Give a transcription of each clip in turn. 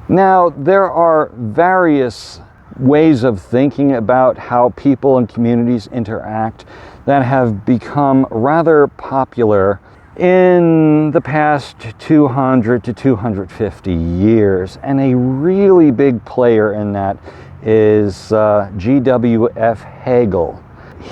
Now, there are various ways of thinking about how people and communities interact that have become rather popular in the past 200 to 250 years. And a really big player in that is G.W.F. Hegel.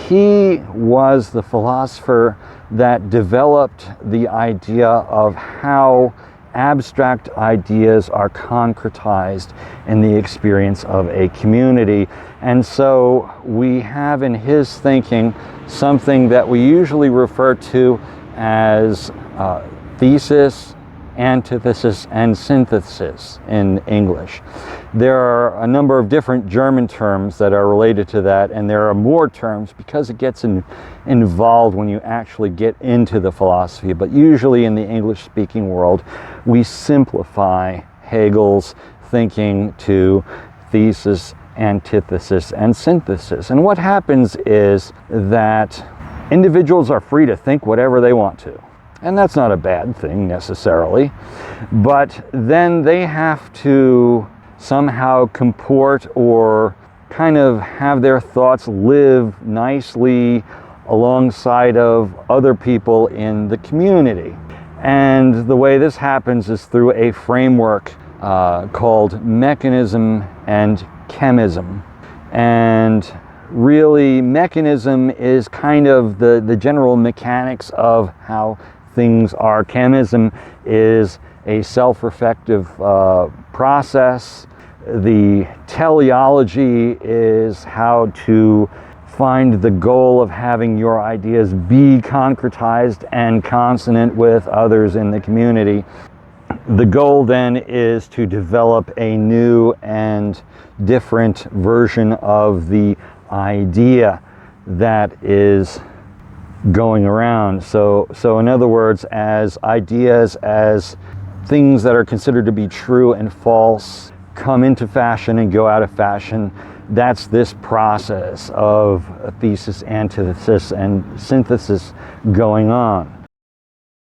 He was the philosopher that developed the idea of how abstract ideas are concretized in the experience of a community. And so we have in his thinking something that we usually refer to as thesis, antithesis, and synthesis in English. There are a number of different German terms that are related to that, and there are more terms because it gets involved when you actually get into the philosophy. But usually in the English-speaking world, we simplify Hegel's thinking to thesis, antithesis, and synthesis. And what happens is that individuals are free to think whatever they want to. And that's not a bad thing necessarily, but then they have to somehow comport or kind of have their thoughts live nicely alongside of other people in the community. And the way this happens is through a framework called mechanism and chemism. And really, mechanism is kind of the general mechanics of how things are. Chemism is a self-reflective process. The teleology is how to find the goal of having your ideas be concretized and consonant with others in the community. The goal then is to develop a new and different version of the idea that is going around. So in other words, as ideas, as things that are considered to be true and false come into fashion and go out of fashion, that's this process of thesis, antithesis, and synthesis going on.